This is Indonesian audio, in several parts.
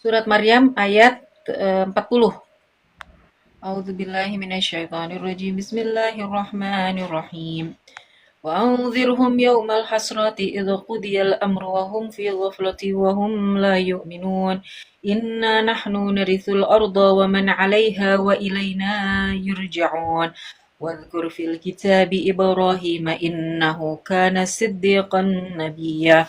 Surat Maryam ayat 40. A'udzubillahi minasyaitonirrajim. Bismillahirrahmanirrahim. وأنذرهم يوم الحسرة إذ قضي الأمر وهم في غفلة وهم لا يؤمنون إنا نحن نرث الأرض ومن عليها وإلينا يرجعون واذكر في الكتاب إبراهيم إنه كان صديقا نبيا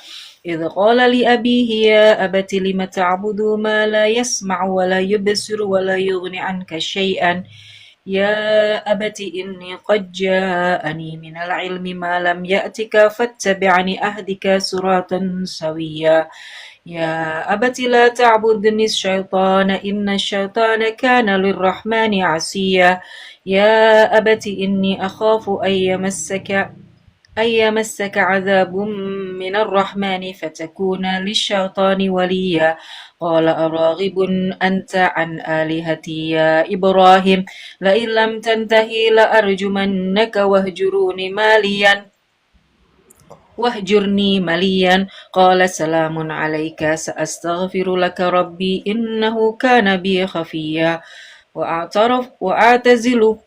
إذ قال لأبيه يا أبت لم تعبد ما لا يسمع ولا يبصر ولا يغني عنك شيئا يا أبت إني قد جاءني من العلم ما لم يأتك فاتبعني أهدك صراطا سويا يا أبت لا تعبدني الشيطان إن الشيطان كان للرحمن عصيا يا أبت إني أخاف أن يمسك عذاب من الرحمن فتكون للشيطان وليا قال أراغب أنت عن آلهتي يا إبراهيم لئن لم تنتهي لأرجمنك واهجرني مليا قال سلام عليك سأستغفر لك ربي إنه كان بي خفيا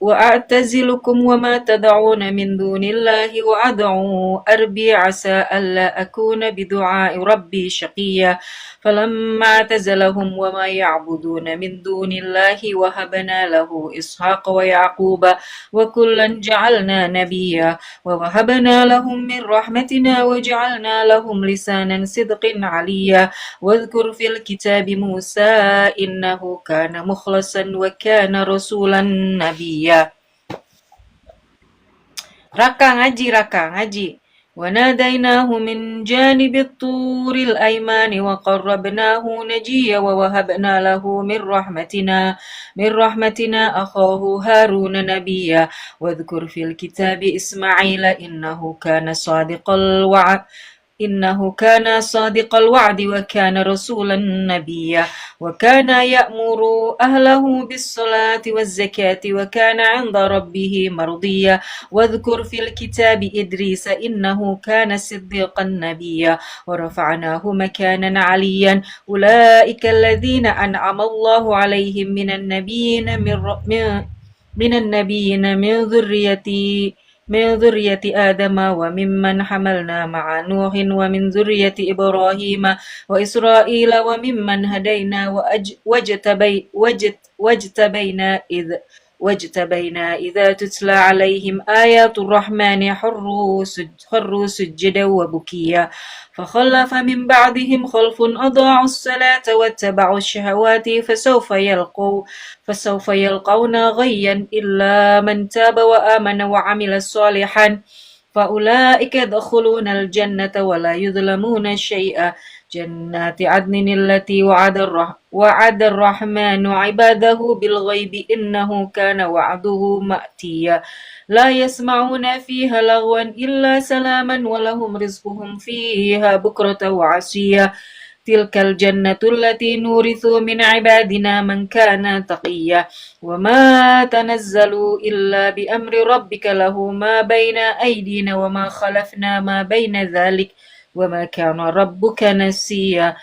وأعتزلكم وما تدعون من دون الله وأدعو أربي عسى ألا أكون بدعاء ربي شقيا فلما اعتزلهم وما يعبدون من دون الله وهبنا له إسحاق ويعقوب وكلا جعلنا نبيا ووهبنا لهم من رحمتنا وجعلنا لهم لسانا صدق عليا واذكر في الكتاب موسى إنه كان مخلصا وكان رسولا نبيا. Raka ngaji. وناديناه من جانب الطور الأيمان وقربناه نجيا ووهبنا له من رحمتنا أخاه هارون نبيا واذكر في الكتاب إسماعيل إنه كان صادق الوعد وكان رسولا نبيا وكان يأمر أهله بالصلاة والزكاة وكان عند ربه مرضيا واذكر في الكتاب إدريس إنه كان صديقا نبيا ورفعناه مكانا عليا أولئك الذين أنعم الله عليهم من النبيين من ذرية آدم وممن حملنا مع نوح ومن ذرية إبراهيم وإسرائيل وممن هدينا واجتبينا إذا تتلى عليهم آيات الرحمن خروا سجدا وبكيا فخلف من بعدهم خلف أضاعوا الصلاة واتبعوا الشهوات فسوف يلقون غيا إلا من تاب وآمن وعمل صالحا فأولئك يدخلون الجنة ولا يظلمون شيئا جنات عدن التي وعد الرحمن عباده بالغيب إنه كان وعده مأتيا لا يسمعون فيها لغوا إلا سلاما ولهم رزقهم فيها بكرة وعشيا تلك الجنة التي نورث من عبادنا من كان تقيا وما تنزلوا إلا بأمر ربك له ما بين أيدينا وما خلفنا ما بين ذلك وما كان ربك نسيا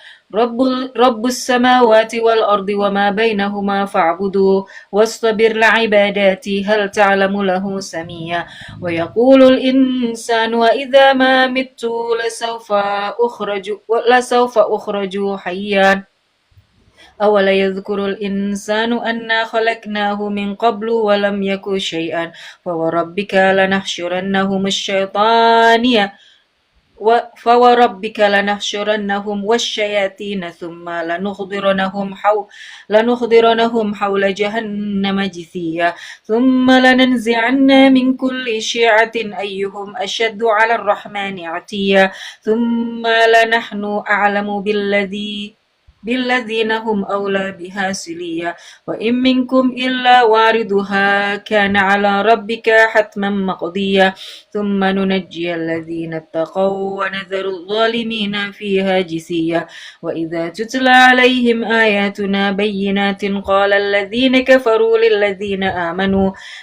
رب السماوات والأرض وما بينهما فاعبدوه واصطبر لعباداتي هل تعلم له سميا ويقول الإنسان وإذا ما مت لسوف أخرج حيا أولا يذكر الإنسان أنا خلقناه من قبل ولم يك شيئا فوربك لنحشرنهم والشياطين ثم لنحضرنهم حول جهنم جثيا ثم لننزعن من كل شيعة أيهم أشد على الرحمن عتيا ثم لنحن أعلم بالذين هم أولى بها سليا وإن منكم إلا واردها كان على ربك حتما مقضيا ثم ننجي الذين اتقوا ونذر الظالمين فيها جثيا وإذا تتلى عليهم آياتنا بينات قال الذين كفروا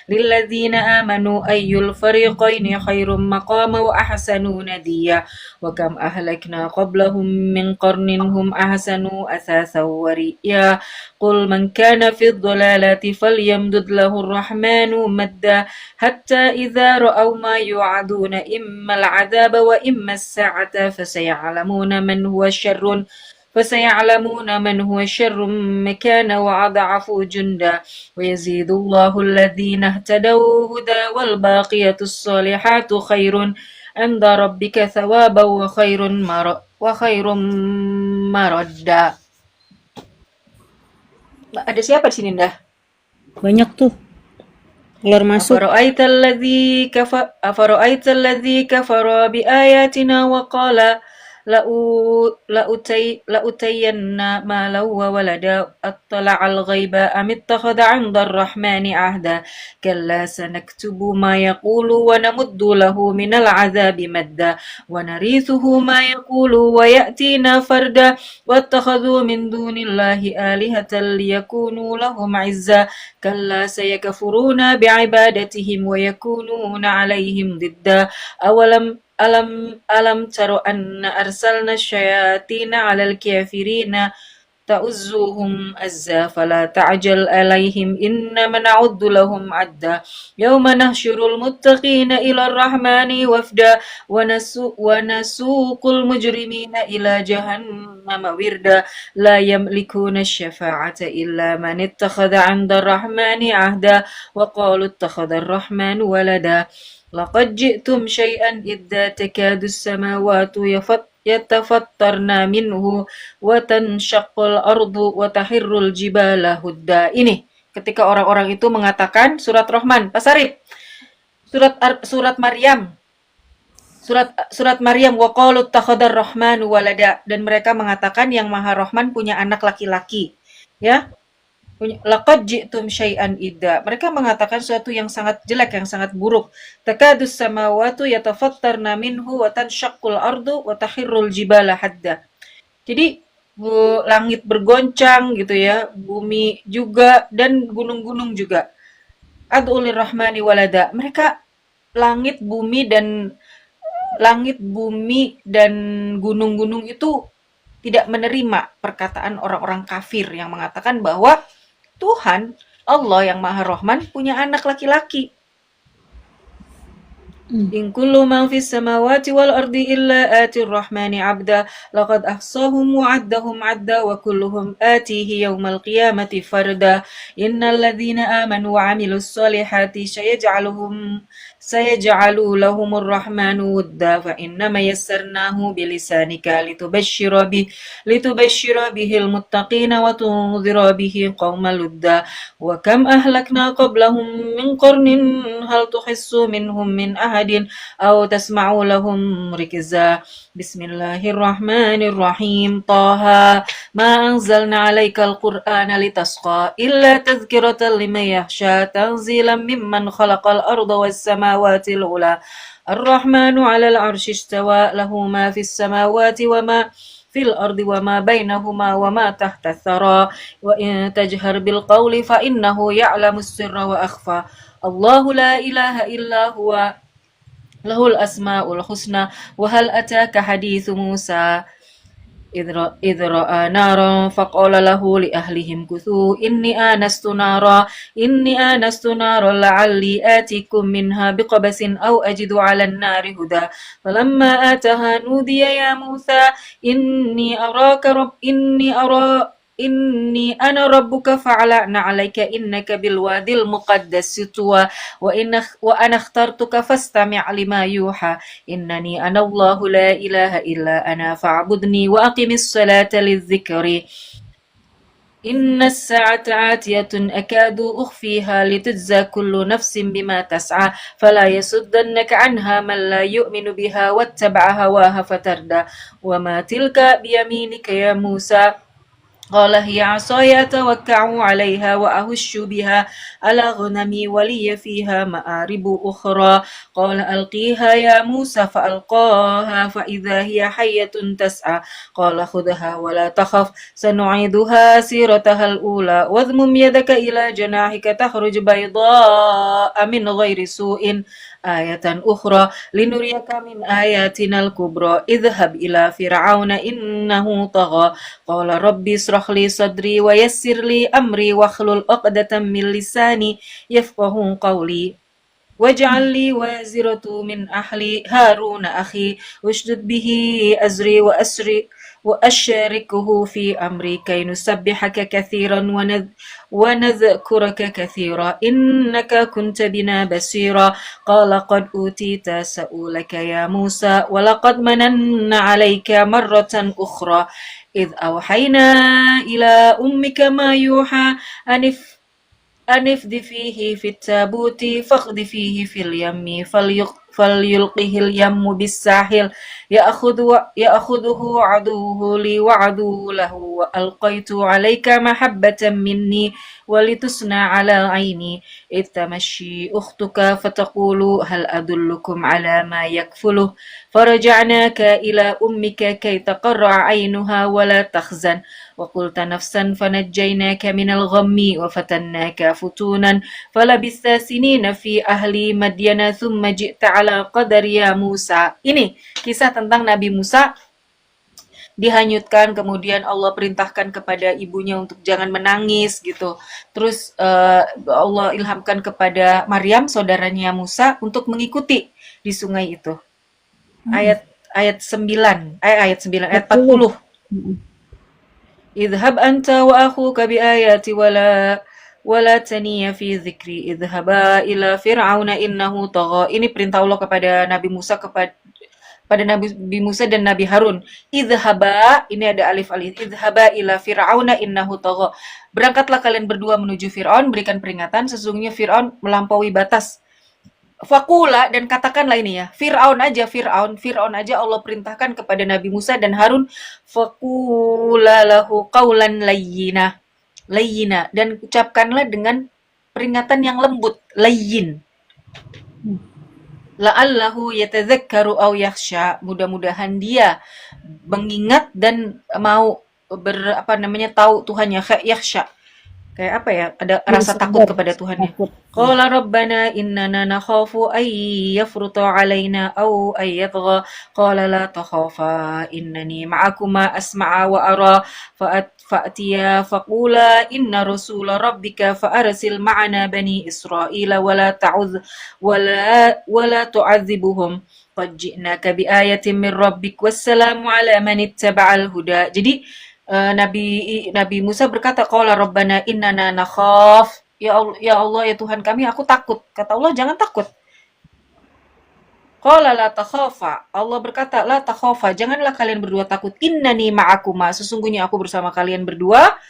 للذين آمنوا أي الفريقين خير مقاما وأحسن نديا وكم أهلكنا قبلهم من قرن هم أحسن أثاثا ورئيا قل من كان في الضلالة فليمدد له الرحمن مدا حتى إذا رأوا ما يوعدون إما العذاب وإما الساعة فسيعلمون من هو شر مكانا وأضعف جندا ويزيد الله الذين اهتدوا هدى والباقيات الصالحات خير عند ربك ثوابا وخير مردا. Ada siapa di sini, Ndah? Banyak tuh. Keluar masuk. أفرأيت الذي كفر بآياتنا وقال لأوتين مالا وولدا أطلع الغيب أم اتخذ عند الرحمن عهدا كلا سنكتب ما يقول ونمد له من العذاب مدا ونرثه ما يقول ويأتينا فردا واتخذوا من دون الله آلهة ليكونوا لهم عزا كلا سيكفرون بعبادتهم ويكونون عليهم ضدا ألم تروا أن أرسلنا الشياطين على الكافرين تؤزوهم أزا فلا تعجل عليهم إنما نعد لهم عدا يوم نحشر المتقين إلى الرحمن وفدا ونسوق المجرمين إلى جهنم وردا لا يملكون الشفاعة إلا من اتخذ عند الرحمن عهدا وقالوا اتخذ الرحمن ولدا لقد جئتم شيئا إذا تكاد السماوات يتفطرن منه وتنشق الأرض وتخر الجبال هدا. Ini ketika orang-orang itu mengatakan surat Rahman, Pak Sarip. Surat Maryam. Surat Maryam wa qalu ittakhadar rahmanu walada, dan mereka mengatakan yang Maha Rahman punya anak laki-laki. Ya. Laqad ji'tum syai'an idda. Mereka mengatakan sesuatu yang sangat jelek, yang sangat buruk. Takadus samawatu yatafattarna minhu wa tanshaqqul ardu wa takhirrul jibala hadda. Jadi langit bergoncang gitu ya, bumi juga dan gunung-gunung juga. Ad'ulir rahmani walada. Mereka langit, bumi dan gunung-gunung itu tidak menerima perkataan orang-orang kafir yang mengatakan bahwa Tuhan, Allah yang Maha Rahman, punya anak laki-laki. In kullu man fis samawati wal ardi illa atir rahmani abda laqad ahsahum wa addahum adda wa kulluhum atihi yawmal qiyamati farda innal ladzina amanu wa amilus solihati sayaj'alu lahumur rahmanu wudda fa innama yassarnahu bilisanika litubashshira bihil muttaqina wa tunzira bihi qauman ludda wa kam ahlakna qablahum min qarnin hal tuhissu minhum min ahadin aw tasma'u lahum rikza. Bismillahirrahmanirrahim. Taha ma anzalna 'alaikal qur'ana litasqa illa tadhkiratan liman yakhsha tanzilan mimman khalaqal arda was samawati al-'ula. Ar-Rahmanu 'alal 'arsy istawa lahu ma fis samawati wa ma fil ardi wa ma bainahuma wa ma tahta thara wa in tajhar bil qawli fa innahu ya'lamus sirra wa akhfa. Allahu la ilaha illa huwa lahul asma'ul husna wa hal ataka hadithu Musa إذ رأى نارا فقال له لأهلهم كثوا إني آنست نارا لعلي آتيكم منها بقبس أو أجد على النار هدى فلما آتاها نودي يا موسى إني أنا ربك فاعلن عليك إنك بالوادي المقدس طوى وأنا اخترتك فاستمع لما يوحى إنني أنا الله لا إله إلا أنا فاعبدني وأقم الصلاة للذكر إن الساعة آتية أكاد أخفيها لتجزى كل نفس بما تسعى فلا يصدنك عنها من لا يؤمن بها واتبع هواها فتردى وما تلك بيمينك يا موسى قال هي عصاي أتوكأ عليها وأهش بها على غنمي ولي فيها مآرب أخرى قال ألقيها يا موسى فألقاها فإذا هي حية تسعى قال خذها ولا تخف سنعيدها سيرتها الأولى واضمم يدك إلى جناحك تخرج بيضاء من غير سوء ayatan ukhra linuriyaka min ayatinal kubra idhhab ila fir'auna innahu tagha qala rabbi israh li sadri wa yassir li amri wakhlul 'uqdatam min lisani yafqahu qawli واجعل لي وازرة من أهلي هارون أخي واشدد به أزري وأشركه في أمري كي نسبحك كثيرا ونذكرك كثيرا إنك كنت بنا بصيرا قال قد أوتيت سؤلك يا موسى ولقد مننا عليك مرة أخرى إذ أوحينا إلى أمك ما يوحى أن اقذفيه في التابوت فاقذفيه في اليم فليلقه اليم بالساحل يأخذه عدوه لي وعدوه له وألقيت عليك محبة مني ولتصنع على عيني إذ تمشي أختك فتقول هل أدلكم على ما يكفله فرجعناك إلى أمك كي تقر عينها ولا تحزن وقلت نفسا فنجيناك من الغم وفتناك فتونا فلبثت سنين في أهل مدين ثم جئت على قدر يا موسى. Ini kisah tentang Nabi Musa dihanyutkan, kemudian Allah perintahkan kepada ibunya untuk jangan menangis gitu. Terus Allah ilhamkan kepada Maryam saudaranya Musa untuk mengikuti di sungai itu. Ayat 9, ayat 40. Idhab anta wa akhuka bi ayati wala taniya fi dzikri idhaba ila fir'auna innahu tagha. Ini perintah Allah kepada Nabi Musa pada Nabi Musa dan Nabi Harun. Idhaba, ini ada alif alif. Idhaba ila fir'auna innahu tagha. Berangkatlah kalian berdua menuju Fir'aun, berikan peringatan sesungguhnya Fir'aun melampaui batas. Fakula, dan katakanlah ini ya, Fir'aun aja Allah perintahkan kepada Nabi Musa dan Harun, fakula lahu qawlan layyina, dan ucapkanlah dengan peringatan yang lembut, layyin. La'allahu yatadzakkaru aw yakhsha, mudah-mudahan dia mengingat dan mau tahu Tuhannya, yakhsha. Kayak apa ya? Ada rasa takut kepada Tuhannya. Qala rabbana innana nakhafu ay yafruta alaina aw ay yatgha. Qala la takhafa innani ma'akuma asma'a wa ara fa'atiya faqula inna rasula rabbika fa'arsil ma'ana bani Israila wala tu'adzibuhum qad ji'naka bi ayatin min rabbik wassalamu ala man ittaba'al huda. Jadi Nabi Musa berkata, qala rabbana innana nakhaf, ya Allah ya Tuhan kami, aku takut. Kata Allah, jangan takut. Qala la takhafa, Allah berkata, la takhafa, janganlah kalian berdua takut. Innani ma'akuma, sesungguhnya aku bersama kalian berdua.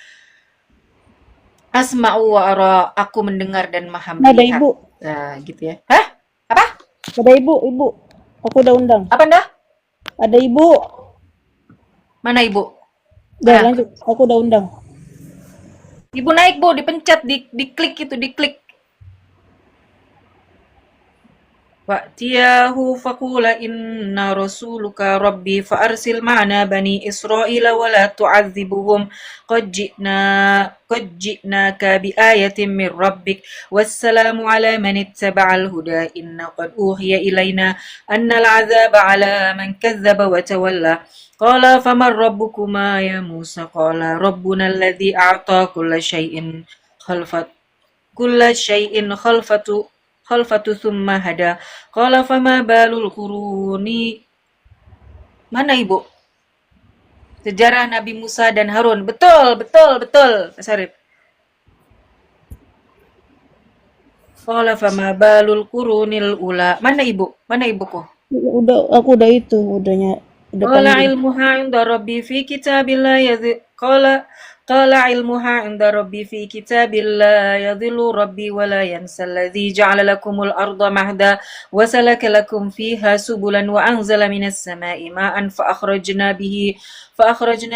Asma'u wa ara, aku mendengar dan maha melihat. Ada ibu. Nah, gitu ya. Hah? Apa? Ada ibu. Aku udah undang. Apa dah? Ada ibu. Mana ibu? Udah lanjut, aku udah undang. Ibu naik, Bu, dipencet, diklik itu, diklik. Fa'tiyahu faqula inna rasuluka rabbi fa'arsil ma'ana bani Israila wa la tu'adzibuhum qad ji'naka bi ayatin min rabbik wassalamu ala man ittaba'al huda inna qad uhiya ilaina anna al'azaba ala man kazzaba wa tawalla. Qala faman rabbukuma ya Musa? Qala rabbuna alladhi a'ta kulla shay'in khalfatu thumma hada. Qala fama balul quruni. Mana ibu? Sejarah Nabi Musa dan Harun. Betul, Pak Sarip. Qala fama balul qurunil ula. Mana ibuku? Aku udah itu, udahnya. Qala ilmuha 'inda rabbi fi kitabillah qala ilmuha 'inda rabbi fi kitabillah yadhillu rabbi wa la yansa alladhi ja'ala lakumul arda mahda wa salaka lakum fiha subulan wa anzala minas sama'i ma'an fa akhrajna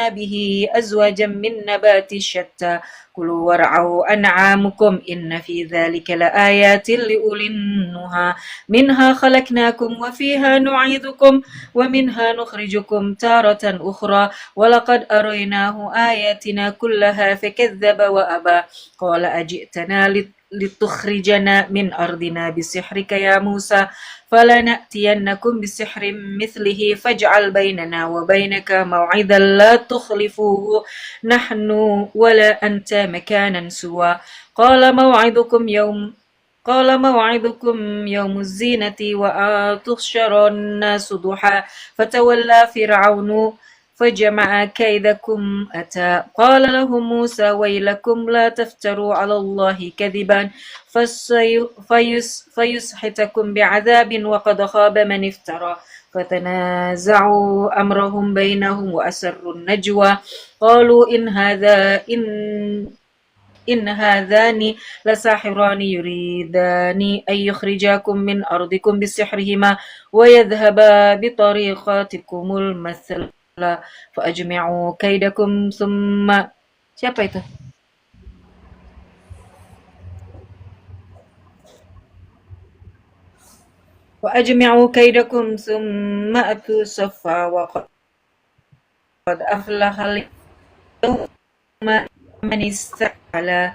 bihi azwajan min nabati syatta kulu war'au an'amukum inna fi dhalika laayatin liulin nuha minha khalaqnakum wa fiha nu'idukum wa minha nukhrijukum taratan ukhra wa laqad araynahu ayatina kullaha fakadzdzaba wa aba qala ajitana لتخرجنا من أرضنا بسحرك يا موسى فلنأتينكم بسحر مثله فاجعل بيننا وبينك موعدا لا تخلفوه نحن ولا أنت مكانا سوى قال موعدكم يوم الزينة وأن تحشر الناس ضحى فتولى فرعون فجمع كيدكم أتى قال لهم موسى ويلكم لا تفتروا على الله كذبا فيسحتكم بعذاب وقد خاب من افترى فتنازعوا أمرهم بينهم وأسروا النجوى قالوا إن هذان لساحران يريدان أن يخرجاكم من أرضكم بسحرهما ويذهبا بطريقتكم المثلى فأجمعوا كيدكم ثم siapa itu? وأجمعوا كيدكم ثم أتوا صفا وقد أفلح اليوم من استعلى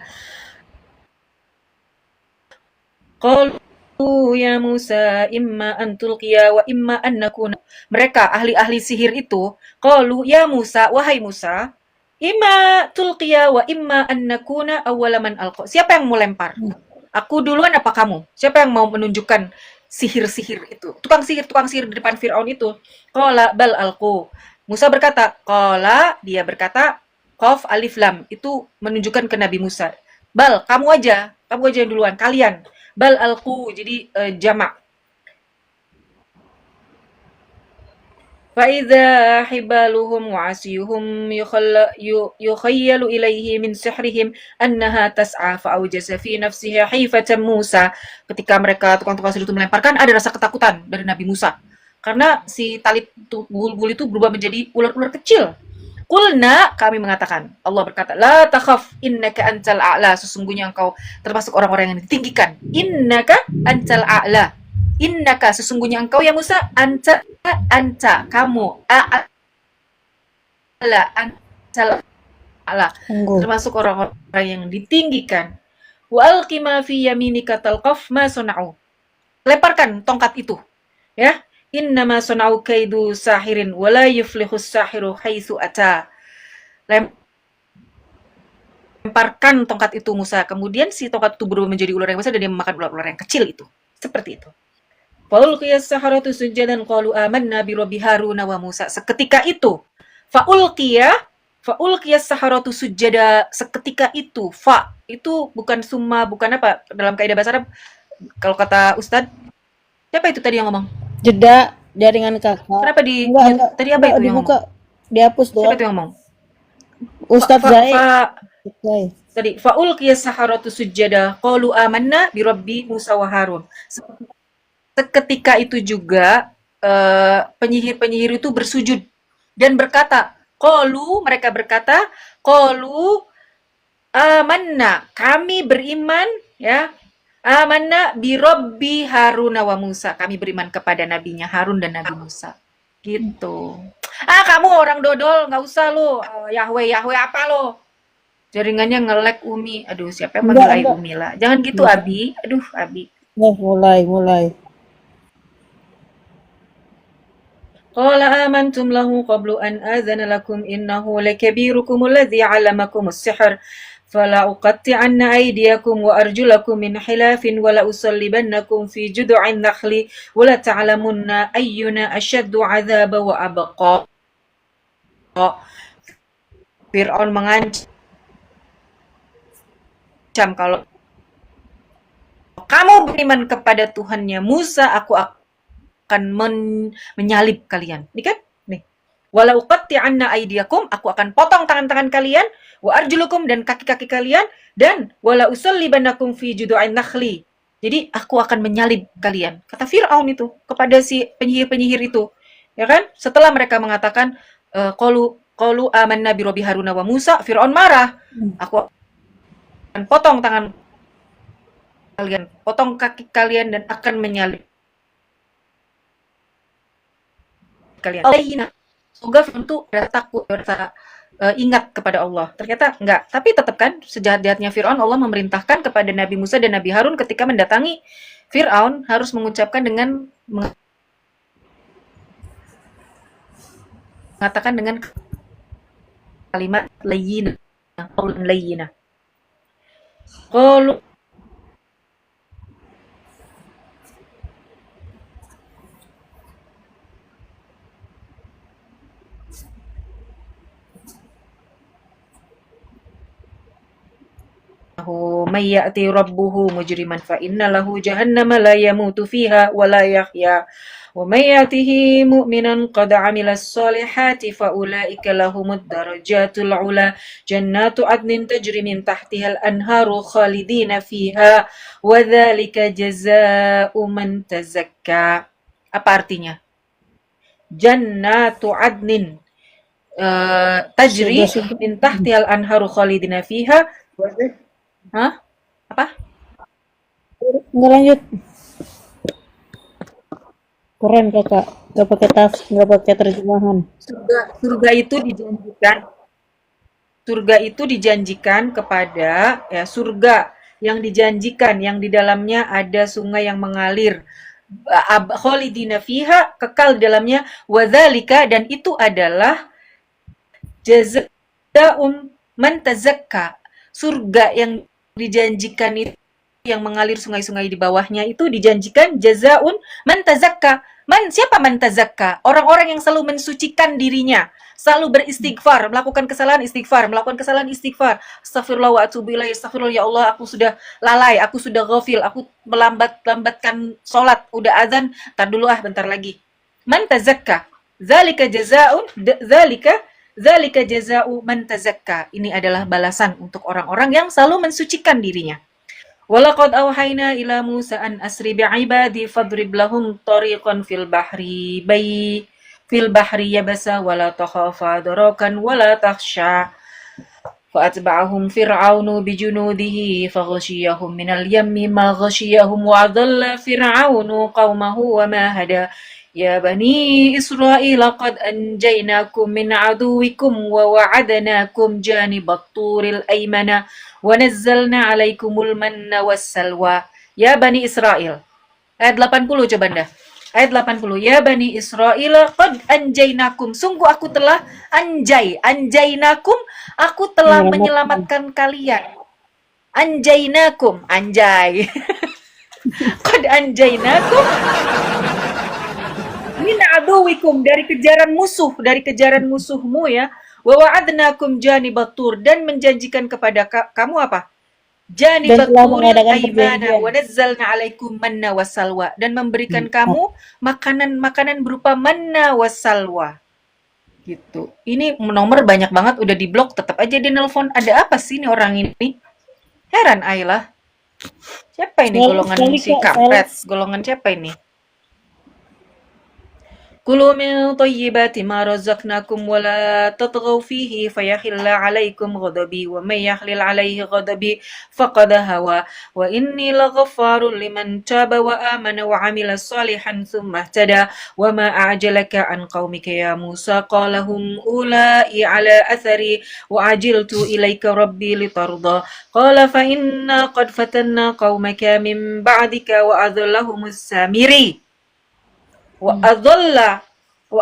Qalu ya Musa imma an tulqiya wa imma an nakuna. Mereka ahli-ahli sihir itu, qalu ya Musa, wahai Musa, imma tulqiya wa imma an nakuna awwala man alqa. Siapa yang mau lempar? Aku duluan apa kamu? Siapa yang mau menunjukkan sihir-sihir itu? Tukang sihir di depan Firaun itu. Qala bal alqu. Musa berkata, qala, dia berkata, qaf alif lam, itu menunjukkan ke Nabi Musa. Bal, kamu aja yang duluan, kalian. Bal alqu, jadi jamak. فإذا حبالهم وعصيهم يخيل إليه من سحرهم أنها تسعى فأوجس في نفسه خيفة موسى. Ketika mereka tukang-tukang sihir itu melemparkan, ada rasa ketakutan dari Nabi Musa. Karena si tali bulbul itu berubah menjadi ular-ular kecil. Qulna, kami mengatakan, Allah berkata, la takhaf innaka antal a'la, sesungguhnya engkau termasuk orang-orang yang ditinggikan. Innaka antal a'la. Innaka, sesungguhnya engkau ya Musa, anta, kamu, a'la, antal a'la, termasuk orang-orang yang ditinggikan. Wa alqi ma fi yaminika talqaf ma suna'u. Lemparkan tongkat itu, ya. Innama suna'u kaidu sahirin wa la yuflihus sahiru haitsu ata. Lemparkan tongkat itu Musa. Kemudian si tongkat itu berubah menjadi ular yang besar dan dia memakan ular-ular yang kecil itu. Seperti itu. Faulqiyas saharatu sujadan qalu amanna bi rabbi Harun wa Musa. Seketika itu, faulqiyas saharatu sujada, seketika itu, fa itu bukan summa, bukan apa dalam kaidah bahasa Arab. Kalau kata Ustadz, siapa itu tadi yang ngomong? Jeda jaringan kakak. Kenapa enggak, tadi apa itu yang ngomong? Dihapus doang. Siapa itu yang ngomong? Ustadz Zai. Tadi faulqiyas saharatu sujada qalu amanna bi rabbi Musa wa Harun. Seketika itu juga penyihir-penyihir itu bersujud dan berkata, mereka berkata, amanna, kami beriman, ya, amanna bi Rabbi Harun wa Musa, kami beriman kepada nabinya Harun dan Nabi Musa. Gitu. Kamu orang dodol, nggak usah lo, Yahweh apa lo? Jaringannya nge-lag Umi. Aduh, siapa yang manggil Umi lah? Jangan gitu, Abi. Aduh, Abi. Mulai. Qala amantum lahu qablu an adhana lakum innahu lakabirukum alladhi 'allamakum as-sihr fala uqatti'anna aydiyakum wa arjulakum min khilafin wa la usallibannakum fi jud'in nakhli wa la ta'lamunna ayyuna ashaddu 'adzaban wa abqa. Fir'aun mengancam, kalau kamu beriman kepada Tuhannya Musa, aku akan menyalib kalian. Ini kan? Nih. Wala uqatti'anna aydiyakum, aku akan potong tangan-tangan kalian, wa arjulukum, dan kaki-kaki kalian, dan wala usallibannakum fi judu'in nakhli. Jadi aku akan menyalib kalian. Kata Fir'aun itu kepada si penyihir-penyihir itu. Ya kan? Setelah mereka mengatakan qalu amanna bi rabbi Harun wa Musa, Fir'aun marah. Aku akan potong tangan kalian, potong kaki kalian, dan akan menyalib kalian. Semoga Fir'aun tuh rasa takut, rasa ingat kepada Allah. Ternyata enggak. Tapi tetap kan sejahat-jahatnya Firaun, Allah memerintahkan kepada Nabi Musa dan Nabi Harun ketika mendatangi Firaun harus mengucapkan dengan mengatakan dengan kalimat layyinah, qaulun layyinah. Qalu man ya'ti rabbuhu mujriman fa inna lahu jahannama la yamutu fiha wa la yahya wa man ya'tihi mu'minan qad 'amilas solihati fa ulaika lahumud darajatul 'ula jannatu 'adnin tajri min tahtihal anharu khalidina fiha wa dzalika jazaa'u man tazakka. Apa artinya? Jannatu 'adnin tajri Surga-surga. min tahtihal anharu khalidina fiha. Hah? Apa? Nggak lanjut. Keren kakak. Nggak pakai nggak pakai terjemahan. Surga itu dijanjikan. Surga itu dijanjikan kepada ya surga yang dijanjikan yang di dalamnya ada sungai yang mengalir. Khalidina fiha, kekal di dalamnya, wadzalika, dan itu adalah jazaa'um man tazakka. Surga yang dijanjikan itu yang mengalir sungai-sungai di bawahnya itu dijanjikan jazaun man tazakka. Siapa man tazakka? Orang-orang yang selalu mensucikan dirinya, selalu beristighfar, melakukan kesalahan istighfar. Astagfirullah wa atubu ilaih. Astagfirullah ya Allah, aku sudah lalai, aku sudah ghafil, aku melambatkan sholat, udah azan, tar dulu bentar lagi. Man tazakka. Zalika jazaun zalika Zalika jaza'u man tazakka. Ini adalah balasan untuk orang-orang yang selalu mensucikan dirinya. Walaqad auhayna ila Musa an asri bi'ibadi fadrib lahum tariqan fil bahri yabasa wala takhafa darakan wala takhsha. فأتبعهم فرعون بجنوده فغشيهم من اليم ما غشيهم وأضل فرعون قومه وما هدى يا بني إسرائيل قد أنجيناكم من عدوكم ووعدناكم جانب الطور الأيمن ونزلنا عليكم المن والسلوى يا بني إسرائيل. Ayat 80 coba Anda. Ayat 80. Ya Bani Israel, qad anjainakum. Sungguh aku telah anjainakum, aku telah menyelamatkan kalian. Anjainakum, anjay. Qad anjainakum min aduwikum, dari kejaran musuhmu ya. Wa wa'adnakum janibatur, dan menjanjikan kepada kamu apa? Janibatur aimana wa nazzalna alaikum manna wassalwa, dan memberikan kamu makanan-makanan berupa manna wassalwa. Gitu. Ini nomor banyak banget udah diblok, tetap aja dia nelpon. Ada apa sih ini orang ini? Heran Ayla. Siapa ini golongan si kampret? Golongan siapa ini? Kulu min tayyibati ma razaqnakum wa la tatghaw fihi fayakhilla 'alaykum ghadabi wa may yakhlil 'alayhi ghadabi faqad hawa wa inni laghaffarun liman taba wa amana wa 'amila shalihan tsumma ihtada wa ma a'jalaka an qaumika ya Musa qala hum ula'i 'ala athari wa ajiltu ilayka rabbi litarda qala fa inna qad fatanna qaumaka min ba'dika wa adhallahumus samiri wa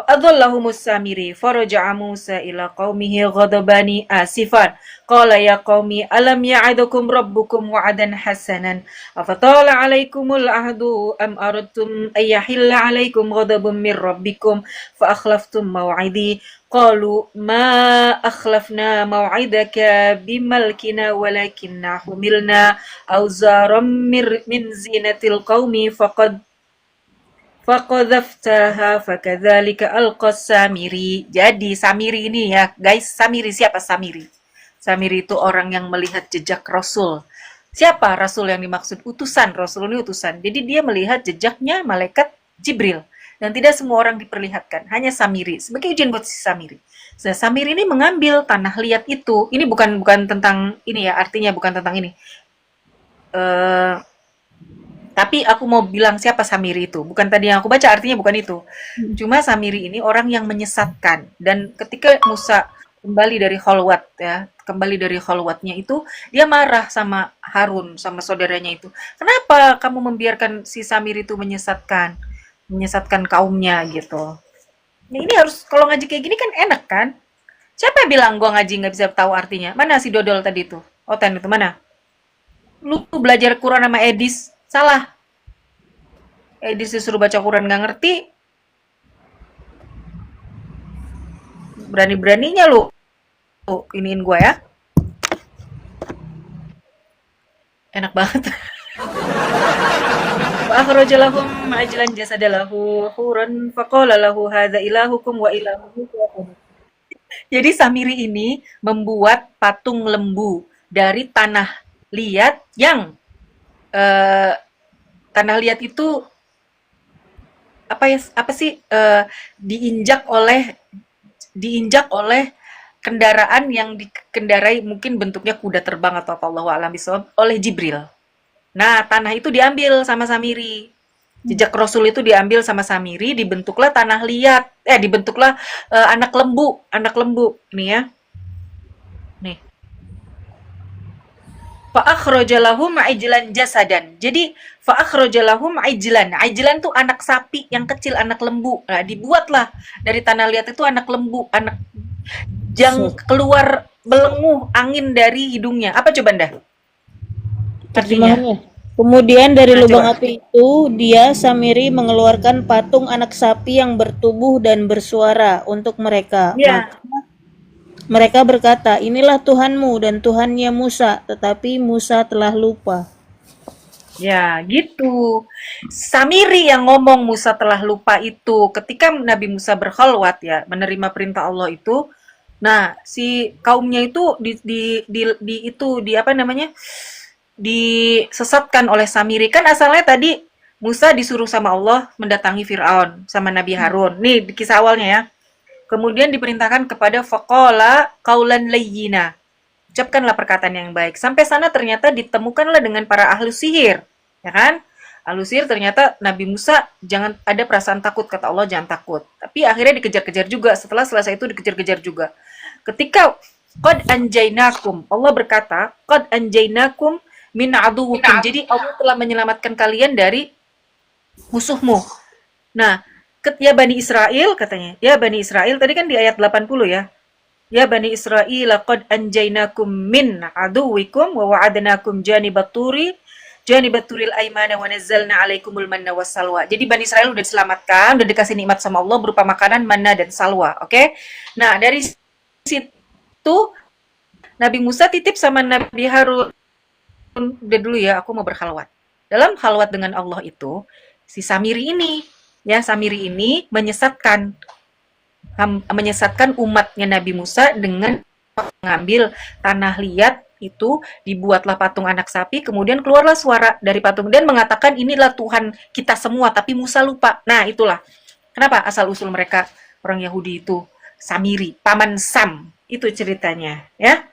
adhallahumus samiri faraja'a Musa ila qaumihi ghadabani asifan qala ya qaumi alam ya'idukum rabbukum wa'adan hasanan afatala 'alaikumul ahdu am aradtum ay yahilla 'alaikum ghadabun mir rabbikum fa akhlaftum maw'idi qalu ma akhlafna maw'idaka bimalkina walakinna humilna awzaram min zinatil qaumi faqadhaftaha fakadzalika alqas Samiri. Jadi Samiri ini ya guys, Samiri siapa Samiri? Samiri itu orang yang melihat jejak Rasul. Siapa Rasul yang dimaksud? Utusan, Rasul ini utusan. Jadi dia melihat jejaknya malaikat Jibril. Dan tidak semua orang diperlihatkan, hanya Samiri. Sebagai ujian buat si Samiri. Nah, Samiri ini mengambil tanah liat itu. Ini bukan tentang ini ya, artinya bukan tentang ini. Tapi aku mau bilang siapa Samiri itu. Bukan tadi yang aku baca, artinya bukan itu. Cuma Samiri ini orang yang menyesatkan. Dan ketika kembali dari kholwat ya, kembali dari kholwatnya itu, dia marah sama Harun, sama saudaranya itu. Kenapa kamu membiarkan si Samir itu menyesatkan kaumnya gitu. Nah, ini harus kalau ngaji kayak gini kan enak kan? Siapa yang bilang gua ngaji nggak bisa tahu artinya? Mana si Dodol tadi itu? Oten itu mana? Lu belajar Quran sama Edis, salah. Edis disuruh baca Quran nggak ngerti, berani-beraninya lu iniin gua ya. Enak banget. Wa akhraja lahum ajlan jasadalahu huran faqala lahu hadza ilahukum wa ilahuhu. Jadi Samiri ini membuat patung lembu dari tanah liat yang eh, tanah liat itu apa sih diinjak oleh kendaraan yang dikendarai mungkin bentuknya kuda terbang atau apa Allah alam bisawab oleh Jibril. Nah, tanah itu diambil sama Samiri. Jejak Rasul itu diambil sama Samiri, dibentuklah tanah liat. Dibentuklah anak lembu. Nih ya. Nih. Fa'akhrajalahum ijlan jasadan. Jadi fa'akhrajalahum ijlan. Ijlan tuh anak sapi yang kecil, anak lembu. Nah, dibuatlah dari tanah liat itu anak lembu, anak yang So, keluar belenguh angin dari hidungnya. Apa coba Anda? Artinya? terjemahannya. Kemudian dari Nah, lubang coba. api itu, dia Samiri mengeluarkan patung anak sapi yang bertubuh dan bersuara untuk mereka. Iya. Maka mereka berkata, inilah Tuhanmu dan Tuhannya Musa, tetapi Musa telah lupa. Ya, gitu. Samiri yang ngomong Musa telah lupa itu ketika Nabi Musa berkhalwat ya, menerima perintah Allah itu. Nah, si kaumnya itu di apa namanya? Disesatkan oleh Samiri. Kan asalnya tadi Musa disuruh sama Allah mendatangi Firaun sama Nabi Harun. Nih di kisah awalnya ya. Kemudian diperintahkan kepada faqala qaulan layyina. Ucapkanlah perkataan yang baik. Sampai sana ternyata ditemukanlah dengan para ahli sihir, ya kan? Ahli sihir ternyata Nabi Musa jangan ada perasaan takut, kata Allah jangan takut. Tapi akhirnya dikejar-kejar juga. Setelah selesai itu dikejar-kejar juga. Ketika qad anjainakum, Allah berkata, qad anjainakum min aduwukum. Jadi Allah telah menyelamatkan kalian dari musuhmu. Nah, ya Bani Israel katanya. Ya Bani Israel tadi kan di ayat 80 ya. Ya Bani Israel, laqad anjainakum min aduwikum wa wa'adnakum janibaturil aimana wa nazzalna alaikumul manna wassalwa. Jadi Bani Israel udah diselamatkan, udah dikasih nikmat sama Allah berupa makanan manna dan salwa, oke? Okay? Nah, dari situ Nabi Musa titip sama Nabi Harun, udah dulu ya, aku mau berkhalwat. Dalam khalwat dengan Allah itu, si Samiri ini menyesatkan umatnya Nabi Musa dengan mengambil tanah liat itu, dibuatlah patung anak sapi, kemudian keluarlah suara dari patung dan mengatakan inilah Tuhan kita semua, tapi Musa lupa. Nah, itulah kenapa asal usul mereka orang Yahudi itu Samiri, paman Sam. Itu ceritanya, ya.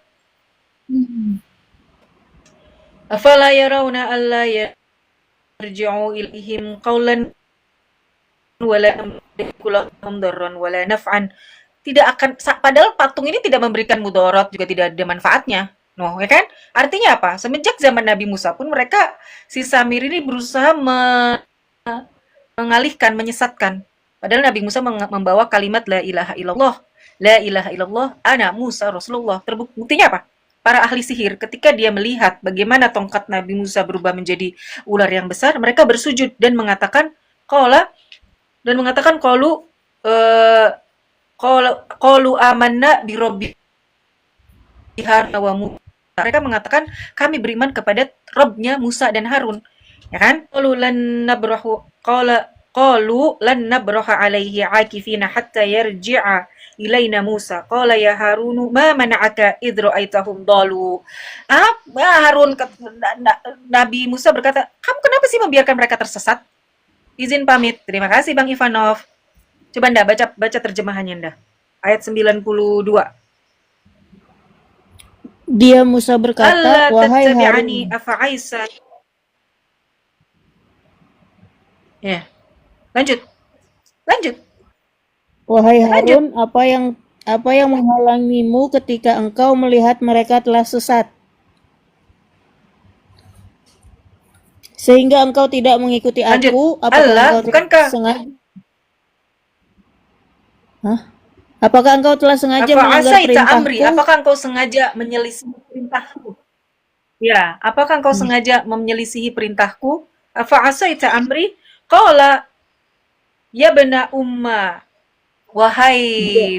Afala yarawna alla yarji'u ilaihim qawlan wala yamliku lahum darran wala naf'an. Tidak akan, padahal patung ini tidak memberikan mudarat, juga tidak ada manfaatnya. No, ya kan? Artinya apa? Semenjak zaman Nabi Musa pun mereka, si Samir ini berusaha mengalihkan, menyesatkan. Padahal Nabi Musa membawa kalimat la ilaha illallah. La ilaha illallah, ana Musa Rasulullah. Terbuktinya apa? Para ahli sihir ketika dia melihat bagaimana tongkat Nabi Musa berubah menjadi ular yang besar, mereka bersujud dan mengatakan qala qalu eh, qalu amanna bi rabbi Harun wa Musa. Mereka mengatakan kami beriman kepada Robnya Musa dan Harun. Ya kan? Qalu lan nabraha alaihi akifina hatta yarji'a ilaina Musa. Qala ya Harunu ma mana'aka id ra'aitahum dalu. Harun Nabi Musa berkata, "Kamu kenapa sih membiarkan mereka tersesat?" Izin pamit. Terima kasih Bang Ivanov. Coba Anda baca terjemahannya Anda. Ayat 92. Dia Musa berkata, Allah wahai tattabi'ani Harun, afa'aisa. Ya, lanjut. Lanjut. wahai Lanjut. Harun, apa yang Apa yang menghalangimu ketika engkau melihat mereka telah sesat, sehingga engkau tidak mengikuti Lanjut. aku? Apakah Allah, engkau telah bukankah sengaja? Hah? Apakah engkau telah sengaja apa melanggar asaita amri? perintahku? Apakah engkau sengaja menyelisihi perintahku? Ya, apakah engkau Hmm. sengaja menyelisihi perintahku? Afa asaita amri? Qala ya bena umma, wahai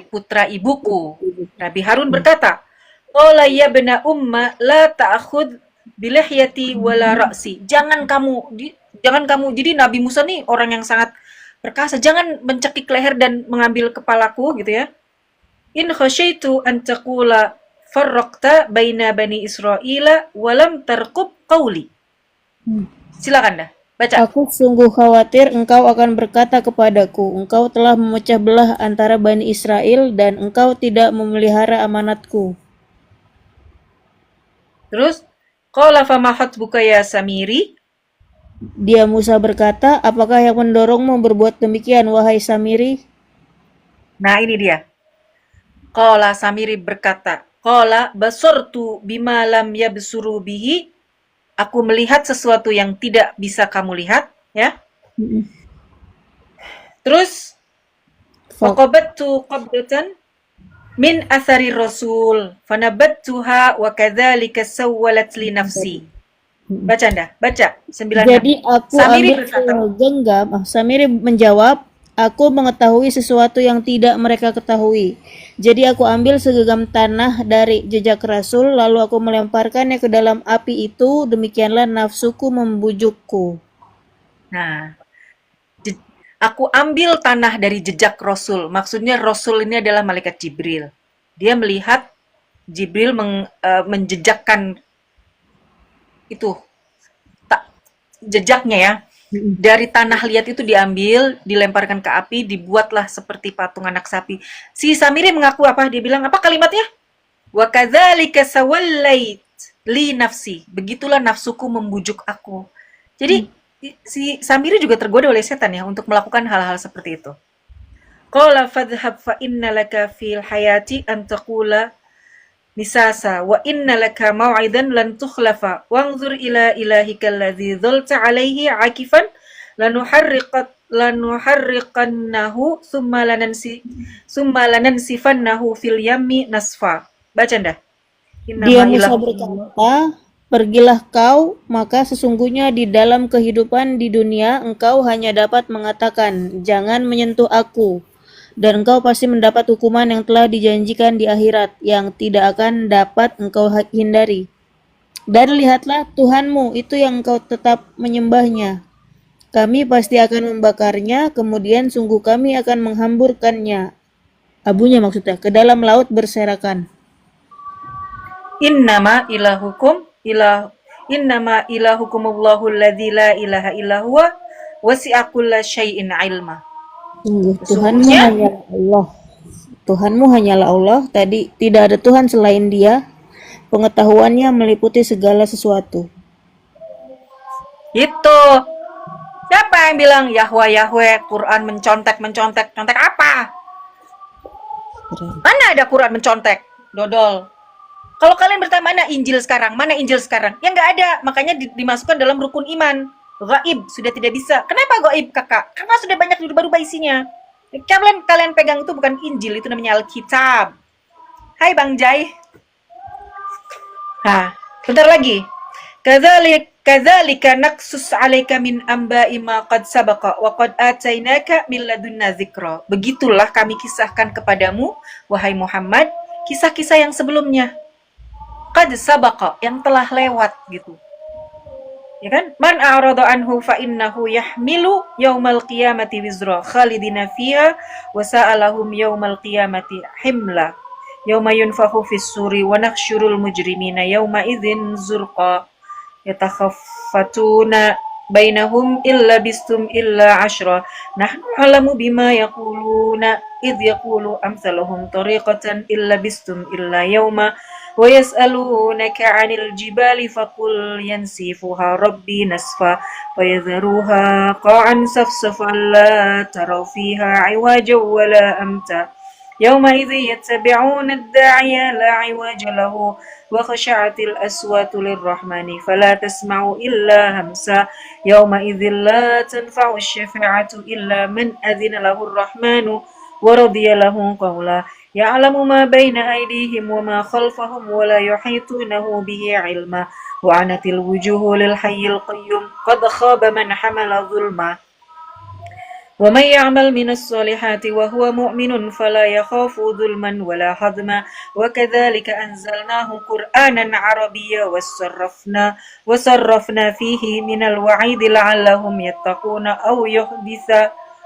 Dia. putra ibuku. Nabi Harun berkata, qala ya bena umma la ta'khud bilahyati wala ra'si. Jangan kamu. Jadi Nabi Musa nih orang yang sangat perkasa. Jangan mencekik leher dan mengambil kepalaku gitu ya. In khasyaitu an taqula farraqta baina bani Israila walam tarqub qawli. Hmm. Silakan dah, baca. Aku sungguh khawatir engkau akan berkata kepadaku, engkau telah memecah belah antara Bani Israel dan engkau tidak memelihara amanatku. Terus, qala fama khatbuka ya Samiri? Dia Musa berkata, apakah yang mendorongmu berbuat demikian, wahai Samiri? Nah, ini dia. Qala Samiri berkata, qala basortu bima lam yabsuru bihi. Aku melihat sesuatu yang tidak bisa kamu lihat, ya. Mm-mm. Terus, Fak- faqabattu qabdatan min athari rasul fanabattuha wa kadzalika sawwalat li nafsi. Baca Anda, baca 96. Jadi aku Samiri ambil berkata, segenggam, Samiri menjawab, aku mengetahui sesuatu yang tidak mereka ketahui. Jadi aku ambil segenggam tanah dari jejak Rasul, lalu aku melemparkannya ke dalam api itu, demikianlah nafsuku membujukku. nah, aku ambil tanah dari jejak Rasul. Maksudnya Rasul ini adalah malaikat Jibril. Dia melihat Jibril menjejakkan itu jejaknya ya. Dari tanah liat itu diambil, dilemparkan ke api, dibuatlah seperti patung anak sapi. Si Samiri mengaku apa? Dia bilang apa kalimatnya? Wa kadzalika sawallait li nafsi. Begitulah nafsuku membujuk aku. Jadi si Samiri juga tergoda oleh setan ya untuk melakukan hal-hal seperti itu. Qala fadhhab fa inna laka fil hayati an taqula misasa wa inna laka maw'idan lan tukhlafa wanzur ila ilahika alladhi dhalta alaihi akifan lanuharriqannahu summa lanansifannahu fil yammi nasfa. Baca ndah. Dia Innama Musa ilahukum. berkata, pergilah kau, maka sesungguhnya di dalam kehidupan di dunia engkau hanya dapat mengatakan, jangan menyentuh aku. Dan engkau pasti mendapat hukuman yang telah dijanjikan di akhirat, yang tidak akan dapat engkau hindari. Dan lihatlah Tuhanmu, itu yang engkau tetap menyembahnya. Kami pasti akan membakarnya, kemudian sungguh kami akan menghamburkannya. Abunya maksudnya, ke dalam laut berserakan. Innama ilahukum ilah innama ilahukumullahu alladzi la ilaha illa huwa wasi'a kulla syai'in ilma. Tuhanmu Sesungguhnya hanyalah Allah. Tuhanmu hanyalah Allah. Tadi tidak ada Tuhan selain Dia. Pengetahuannya meliputi segala sesuatu. itu. Siapa yang bilang Yahweh Yahweh Quran mencontek mencontek contek apa? Keren. Mana ada Quran mencontek? Dodol. Kalau kalian bertanya mana Injil sekarang? Mana Injil sekarang? Ya nggak ada. Makanya dimasukkan dalam rukun iman. Gaib sudah tidak bisa. Kenapa gaib kakak? Karena sudah banyak berubah isinya. Kalian pegang itu bukan Injil, itu namanya Alkitab. Hai Bang Jai. Nah, bentar lagi. Kadzalika naqsus 'alaika min amba'i ma qad sabaqa wa qad atainaka min ladunna dzikra. Begitulah kami kisahkan kepadamu wahai Muhammad kisah-kisah yang sebelumnya. Qad sabaqa, yang telah lewat gitu. Ya kan? Man a'rada anhu fa innahu yahmilu yaumal qiyamati wizra khalidina fiha wa sa'alahum yaumal qiyamati himla. Yauma yunfakhu fis suri wa nakhsyurul mujrimina yauma idzin zurqa yatakhafatuna bainahum illa bistum illa ashra nahnu alamu bima yaquluna idh yaqulu amsaluhum tariqatan illa bistum illa yauma wa yas'alunaka 'anil jibali faqul yansifuha rabbi nasfa fayadharuha qa'an safsafan la tara fiha 'iwajan wala amta يومئذ يتبعون الداعي لا عوج له وخشعت الأصوات للرحمن فلا تسمع إلا همسا يومئذ لا تنفع الشفاعة إلا من أذن له الرحمن ورضي له قولا يعلم ما بين أيديهم وما خلفهم ولا يحيطونه به علما وعنت الوجوه للحي القيوم قد خاب من حمل ظلما ومن يعمل من الصالحات وهو مؤمن فلا يخاف ظلما ولا هضما وكذلك أنزلناه قرآنا عربيا وصرفنا فيه من الوعيد لعلهم يتقون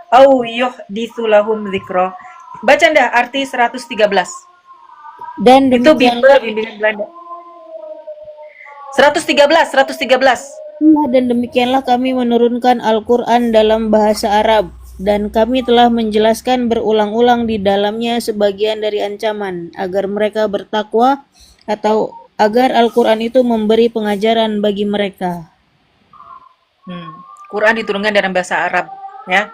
أو يحدث لهم ذكرا. Baca ndak arti 113? Dan Itu demikianlah bimbingan Belanda. 113, 113. dan demikianlah kami menurunkan Al-Quran dalam bahasa Arab, dan kami telah menjelaskan berulang-ulang di dalamnya sebagian dari ancaman, agar mereka bertakwa, atau agar Al-Quran itu memberi pengajaran bagi mereka. Quran diturunkan dalam bahasa Arab, ya.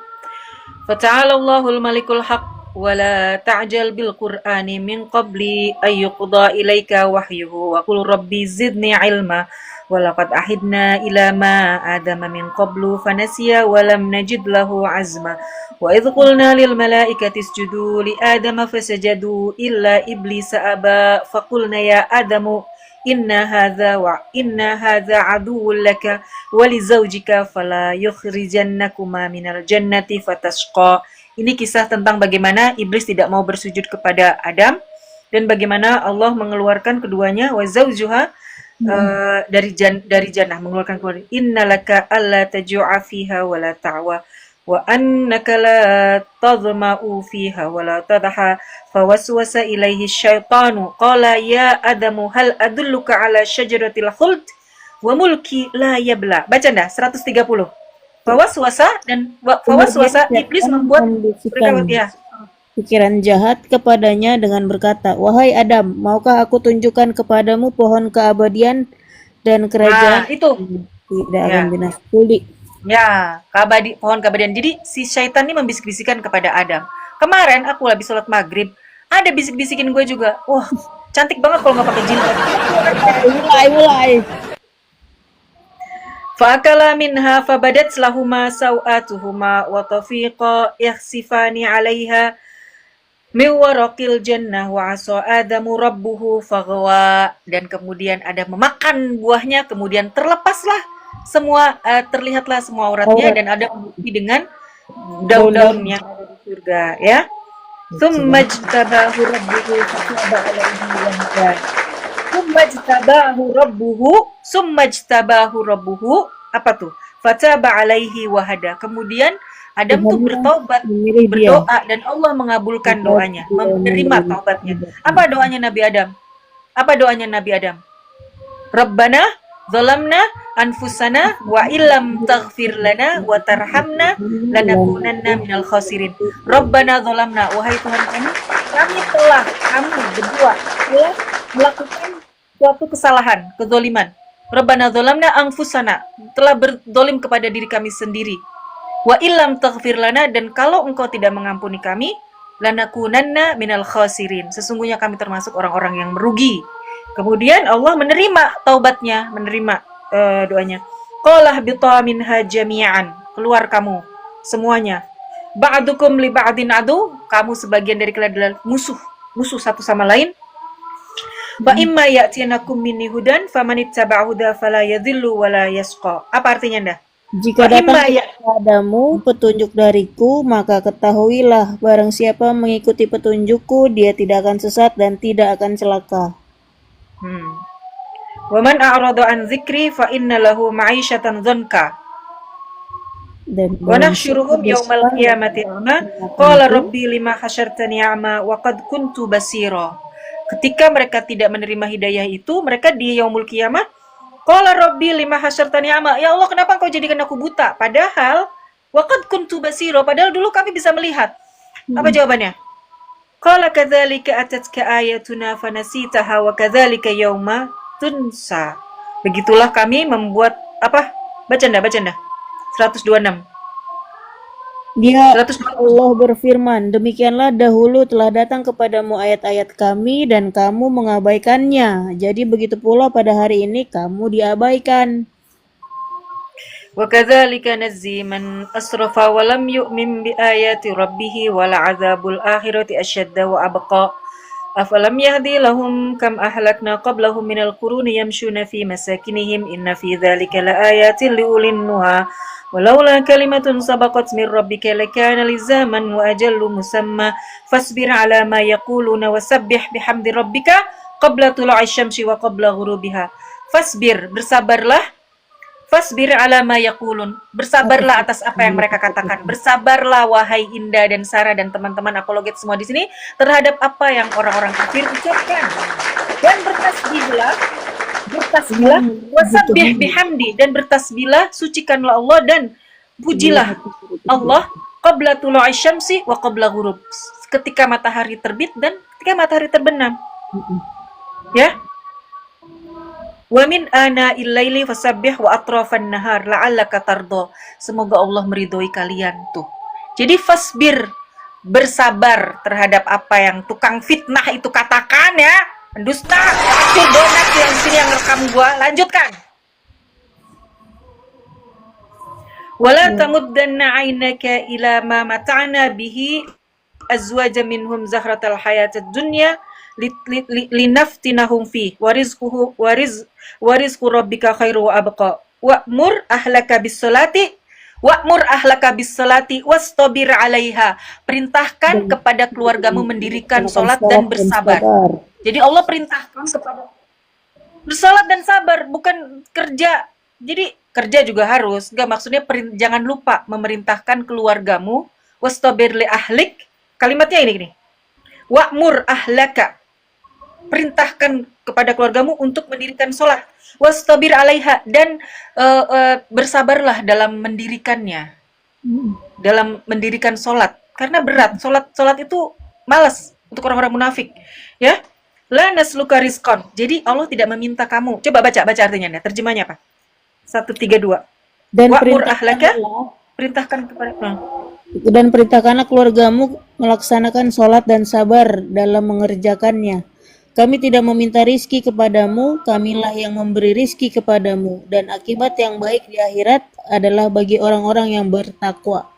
Fata'alallahul malikul haq wala ta'jal bil qur'ani min qabli ayyuqda ilaika wahyuhu wa qul rabbi zidni ilma walaqad ahidna ila ma adama min qablu fanasiya walam najid lahu azma wa idh qulna lil malaikati isjudu li adama fasajadu illa iblisa aba faqulna ya adamu inna hadza aduwwun laka wa li zawjika fala yukhrijannakuma minal jannati fatashqa. Ini kisah tentang bagaimana iblis tidak mau bersujud kepada Adam dan bagaimana Allah mengeluarkan keduanya wa zawjuha dari jannah, mengeluarkan keluar. Innalaka alla tajua fiha wa la ta'wa wa annaka la tadma'u fiha wa la tadha fawaswasa ilaihi syaitanu qala ya adamu hal adulluka ala syajaratil khuld wa mulki la yabla. Baca ndak 130. Fawaswasa iblis membuat mereka pikiran jahat kepadanya dengan berkata, wahai Adam, maukah aku tunjukkan kepadamu pohon keabadian dan kerajaan itu tidak akan binasa. Ya, pohon keabadian. Jadi si syaitan ini membisik-bisikan kepada Adam. Kemarin aku habis sholat maghrib, ada bisik-bisikin gue juga. Wah, cantik banget kalau nggak pakai jilbab. Mulai. Fa'akala minha fabadat lahuma sawatuhuma wa tafiqa yakhsifani 'alaiha min waraqil jannah wa 'asa adamu rabbuhu faghwa. Dan kemudian Adam memakan buahnya, kemudian terlepaslah semua terlihatlah semua auratnya dan Adam mengikuti dengan daun-daun yang ada di surga, ya. Summajtabahu rabbuhu fataba alaihi wahda. Summajtabahu rabbuhu apa tuh? Fataba alaihi wahada. Kemudian Adam tuh bertobat, berdoa dan Allah mengabulkan doanya, menerima taubatnya. Apa doanya Nabi Adam? Rabbana zalamna anfusana wa illam taghfir lana wa tarhamna lanakunanna minal khasirin. Rabbana zalamna, wahai Tuhan kami berdua telah melakukan suatu kesalahan, kezaliman. Rabbana zalamna anfusana, telah berdolim kepada diri kami sendiri. Wa illam taghfir lana, dan kalau engkau tidak mengampuni kami, lanakunanna minal khasirin, sesungguhnya kami termasuk orang-orang yang merugi. Kemudian Allah menerima taubatnya, menerima doanya. Qala habita minha jami'an, keluar kamu semuanya. Ba'dukum li ba'din adu, kamu sebagian dari kalian adalah musuh satu sama lain. Fa imma ya'tiyanakum minni hudan famanittaba'a huda fala yadhillu wa la yasqa. Apa artinya dah? Jika datang kepadamu petunjuk dariku, maka ketahuilah barang siapa mengikuti petunjukku, dia tidak akan sesat dan tidak akan celaka. Wa man a'rada an dzikri fa inna lahu ma'isyatan dhanka. Wa nahsyuruhum yaumal qiyamati a'ma qala rabbi lima hasyartani a'ma wa qad kuntu basira. Ketika mereka tidak menerima hidayah itu, mereka di yaumul qiyamah qala rabbi lima hasyartani a'ma, ya Allah kenapa engkau jadikan aku buta, padahal wa qad kuntu basira, padahal dulu kami bisa melihat. Apa jawabannya? Qala kadzalika atatka ayatuna fanasitaha wa kadzalika yauma tunsa. Begitulah kami membuat apa? Baca ndak? 126. Dia 120. Allah berfirman, demikianlah dahulu telah datang kepadamu ayat-ayat kami dan kamu mengabaikannya. Jadi begitu pula pada hari ini kamu diabaikan. وكذلك نجزي من أسرف ولم يؤمن بآيات ربه ولعذاب الآخرة أشد وأبقى أفلم يهدي لهم كم أهلكنا قبلهم من القرون يمشون في مساكنهم إن في ذلك لآيات لأولي النهى ولولا كلمة سبقت من ربك لكان لزاما وأجل مسمى فاصبر على ما يقولون وسبح بحمد ربك قبل طلوع الشمس وقبل غروبها فاصبر bersabarlah. Fasbir ala ma yakulun. Bersabarlah atas apa yang mereka katakan. Bersabarlah wahai Indah dan Sarah dan teman-teman apologet semua di sini terhadap apa yang orang-orang kafir ucapkan. Dan bertasbihlah, wasabbih bihamdi dan bertasbihlah, sucikanlah Allah dan pujilah Allah qabla tulu'i syamsi wa qabla ghurub. Ketika matahari terbit dan ketika matahari terbenam. Ya, wa min ana illaili fasabbih wa atrafan nahar la'allaka tardo. Semoga Allah meridhoi kalian tuh. Jadi fasbir, bersabar terhadap apa yang tukang fitnah itu katakan ya. Pendusta, kafir donat yang sini yang rekam gua. Lanjutkan. Wala tamuddanna 'ainaka ila ma mata'na bihi azwaja minhum zahratal hayatid dunya linaftinahum fi warizqu rabbika khairu wa abqa wa'mur ahlaka bis salati wastabir 'alaiha. Perintahkan kepada keluargamu mendirikan salat dan bersabar. Jadi Allah perintahkan kepada bersalat dan sabar, bukan kerja. Jadi kerja juga harus. Enggak, maksudnya jangan lupa memerintahkan keluargamu wastabir li ahlik. Kalimatnya ini gini. Wa'mur ahlaka, perintahkan kepada keluargamu untuk mendirikan sholat. Wastabir 'alaiha, dan bersabarlah dalam mendirikannya. Dalam mendirikan sholat. Karena berat. Sholat itu malas untuk orang-orang munafik. Ya. La nasluka rizqan. Jadi Allah tidak meminta kamu. Coba baca artinya nih. Terjemahnya apa? 1, 3, 2. Dan Wa'mur ahlaka, perintahkan kepada dan perintahkanlah keluargamu melaksanakan sholat dan sabar dalam mengerjakannya. Kami tidak meminta rizki kepadamu, kamilah yang memberi rizki kepadamu, dan akibat yang baik di akhirat adalah bagi orang-orang yang bertakwa.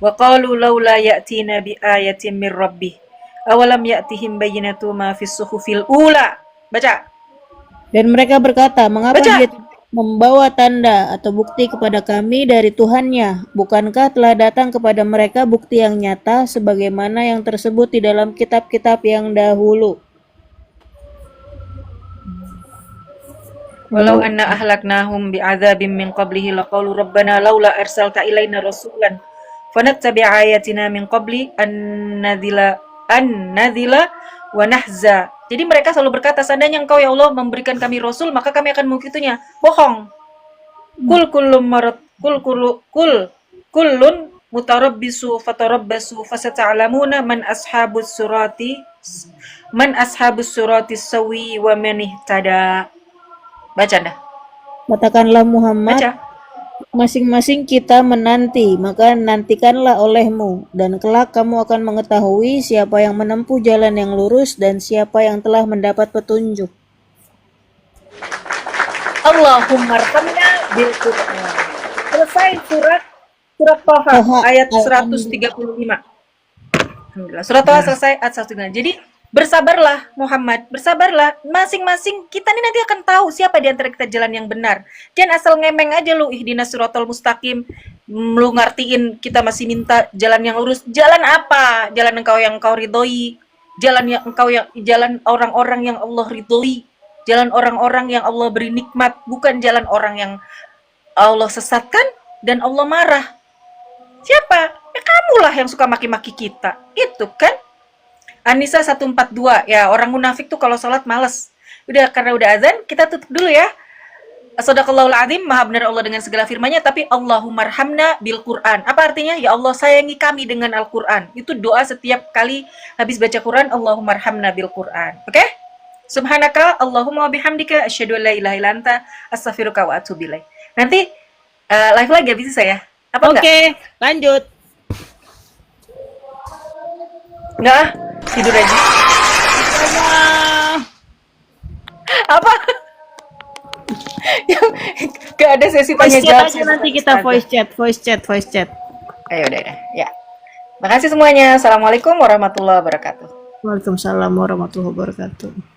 Wa qalu laula ya'tina bi ayatin min rabbih awalam ya'tihim bayyinatu ma fis suhufil ula. Baca. Dan mereka berkata, mengapa Baca. dia membawa tanda atau bukti kepada kami dari Tuhannya? Bukankah telah datang kepada mereka bukti yang nyata sebagaimana yang tersebut di dalam kitab-kitab yang dahulu? Walau anna ahlaknahum bi'adzabim min qablihi laqalu rabbana laula arsalta ilaina rasulan fanattabi' ayatina min qabli an nadhila wa nahza. Jadi mereka selalu berkata, seandainya engkau ya Allah memberikan kami rasul, maka kami akan mengikutinya. Bohong. Kullun mutarabbisu fatarabbasu fasata'lamuna man ashabus surati sawi wa man ihtada. Baca dah. Katakanlah Muhammad, Baca. masing-masing kita menanti, maka nantikanlah olehmu, dan kelak kamu akan mengetahui siapa yang menempuh jalan yang lurus dan siapa yang telah mendapat petunjuk. Allahumma arhamna bil Qur'an. Selesai surat Thaha ayat 135. Alhamdulillah. Surat Thaha selesai ayat 135. Jadi bersabarlah Muhammad, bersabarlah. Masing-masing kita ini nanti akan tahu siapa di antara kita jalan yang benar. Jangan asal ngemeng aja lu ihdinas siratal mustaqim. Lu ngartiin kita masih minta jalan yang lurus. Jalan apa? Jalan yang engkau ridhoi. Jalan orang-orang yang Allah ridhoi. Jalan orang-orang yang Allah beri nikmat, bukan jalan orang yang Allah sesatkan dan Allah marah. Siapa? Ya kamulah yang suka maki-maki kita. Itu kan? An-Nisa 142. Ya, orang munafik tuh kalau sholat males. Udah, karena udah azan, kita tutup dulu ya. Shadaqallahul azim, maha benar Allah dengan segala firman-Nya, tapi Allahumma arhamna bil Qur'an. Apa artinya? Ya Allah, sayangi kami dengan Al-Qur'an. Itu doa setiap kali habis baca Quran, Allahumma arhamna bil Qur'an. Oke? Subhanaka Allahumma bihamdika asyhadu an la ilaha illa anta astaghfiruka wa atubu ilaik. Nanti live lagi habis saya. Apa enggak? Oke, lanjut. Enggak, ah. Tidur aja. Dadah. Apa? Gak ada sesi tanya Voice chat jawab aja sih. nanti kita voice chat. Ayo udah. Ya. Makasih semuanya. Assalamualaikum warahmatullahi wabarakatuh. Waalaikumsalam warahmatullahi wabarakatuh.